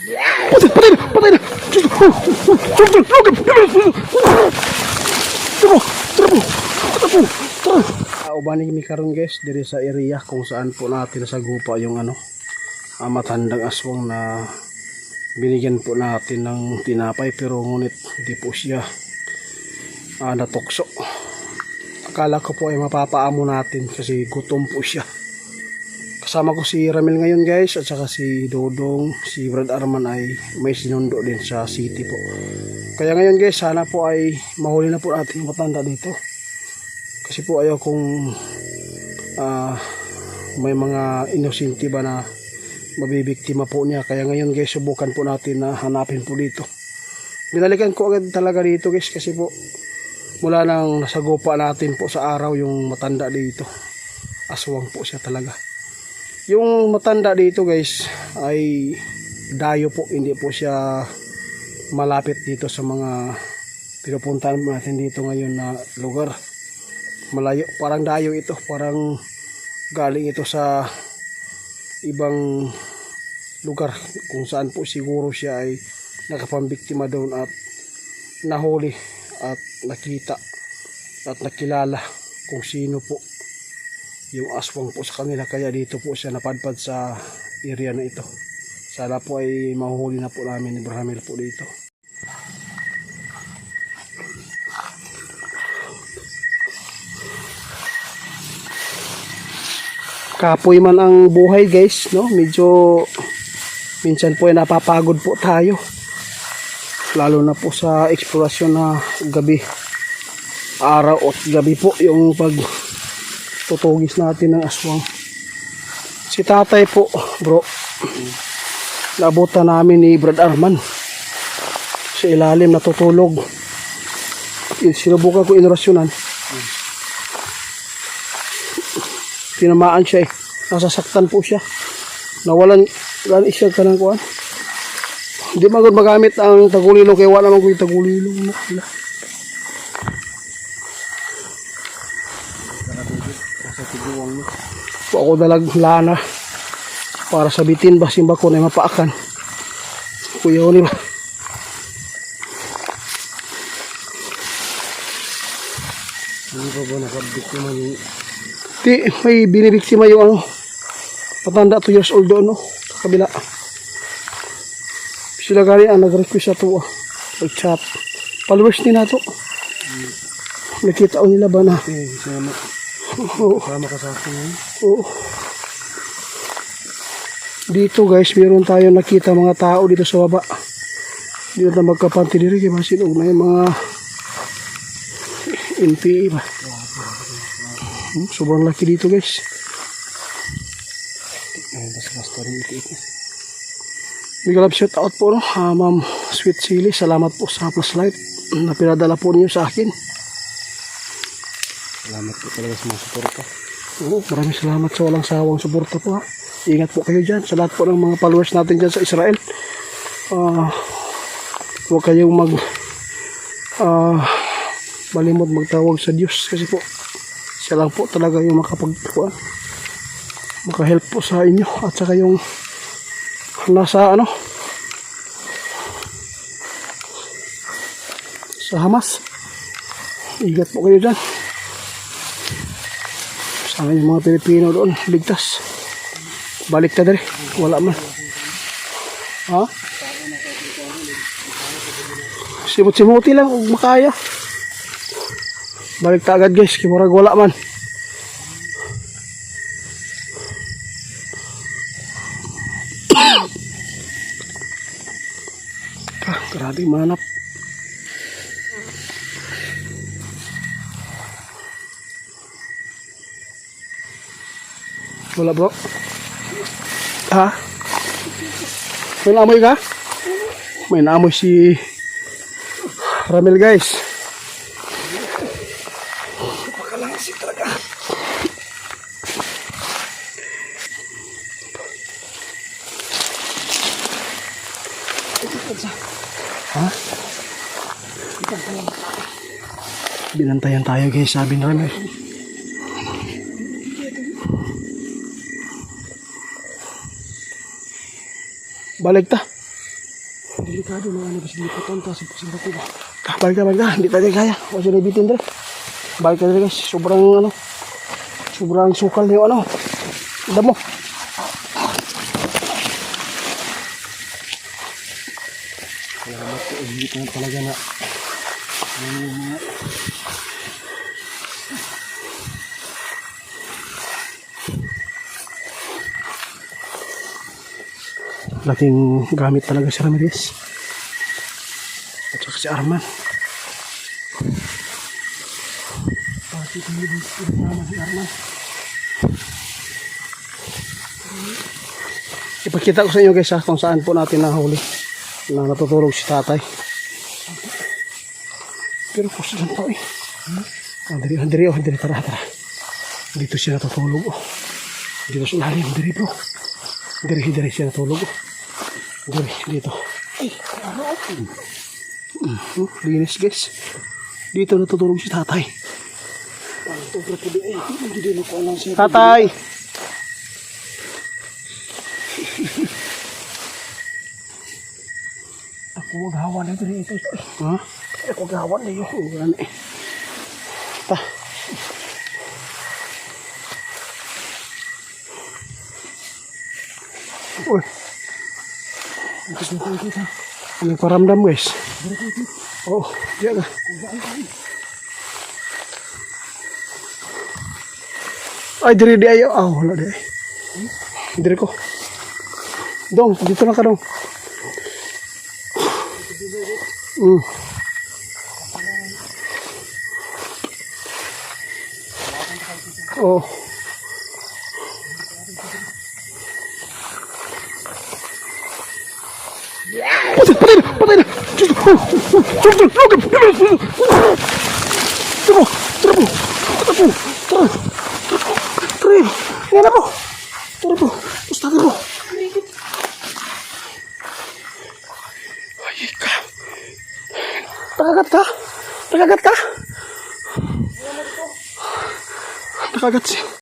Patay na! Patay na! Ubanig mi karon guys diri sa area kung saan po natin nasagupa yung matandang aswang na binigyan po natin ng tinapay, pero ngunit hindi po siya natukso. Akala ko po ay mapapaamo natin kasi gutom po siya. Kasama ko si Ramil ngayon guys, at saka si Dodong, si Brad Arman ay may sinundo din sa city po. Kaya ngayon guys, sana po ay mahuli na po natin yung matanda dito. Kasi po ayaw kung may mga inosente ba na mabibiktima po niya. Kaya ngayon guys, subukan po natin na hanapin po dito. Binalikan ko agad talaga dito guys, kasi po mula nang nasagupa natin po sa araw yung matanda dito. Aswang po siya talaga. Yung matanda dito guys ay dayo po, hindi po siya malapit dito sa mga pinupuntahan natin dito ngayon na lugar. Malayo, parang dayo ito, parang galing ito sa ibang lugar kung saan po siguro siya ay nakapambiktima doon at nahuli at nakita at nakilala kung sino po yung aswang po sa kanila, kaya dito po siya napadpad sa area na ito. Sana po ay mahuhuli na po namin ni Ramil po dito. Kapoy man ang buhay guys, no? Medyo minsan po ay napapagod po tayo, lalo na po sa eksplorasyon na gabi, araw at gabi po yung pag tutugis natin ng aswang. Si tatay po bro, nabutan namin ni Brad Arman sa ilalim, natutulog. Sinubukan ko inorasyonan, tinamaan siya nasasaktan po siya, nawalan gani siya kanang kuan. Hindi magod magamit ang tagulilo, kaya wala naman ko yung tagulilo na. Po ako dalag lana para sabitin ba simba ko na mapaakan. Kuya ni ba? Hindi ba ba nakabiktima yung may binibiktima yung patanda 2 years old doon, no? Sa kabila. Sila gani ang nag-request sa to, nag-chat. Followers din na to. Nakita ko nila ba na? Sama ka sa akin. Oo. Dito guys, meron tayo nakita mga tao dito sa baba. Dito na magkapanti diri kay masin og may mga NPE ba. Sobrang laki dito guys. Basta rin ito. Big love shout out po, no? Ma'am Sweet Chili, salamat po sa flashlight na pinadala po niyo sa akin. Salamat po talaga sa mga suporta. Oo, maraming salamat sa walang sawang suporta po, ha. Ingat po kayo dyan sa lahat po ng mga followers natin dyan sa Israel. Huwag kayong malimot magtawag sa Diyos, kasi po siya lang po talaga yung makahelp po sa inyo, at saka yung nasa sa Hamas. Ingat po kayo dyan. Sana yung mga Pilipino doon ligtas. Balik na dali, wala man. Ha? Simut-simuti lang kung makaya. Balik ta agad guys, kimurag wala man. Grabe manap. Wala bro. Ha? May naamoy ka? May naamoy si Ramil guys. Napakalansik talaga. Ha? Binantayan tayo guys, sabi ni Ramil. Balik ta. Delikado na ano kasi liputan ta sa bako ba. Balik ka. Hindi tayo kaya. Wala na bitin dre. Balik ka dre guys. Sobrang sukal na yung ano. Damo. Salamat po. Hindi ko talaga na. Laking gamit talaga si Ramirez at saka si Arman. Pati kami dito naman si Arman. Ipakita ko sa inyo guys kung saan po natin nahuli na natutulog si tatay. Pero kung saan pa Andiri, tara. Dito siya natutulog. Dito sa lalim, bro. Diri siya natulog. Dito. Ay, linis guys. Dito natutulog si tatay. Tatay! Ako maghawan na dito. Ha? Ako maghawan na yun. Ta. Uy. Anong paramdam guys? Oh, diyan na. Ay, diri di ayo. Ah, wala di. Diri ko. Dong, dito na ka dong. Oh. Patay na! Nakagat ka? Nakagat siya.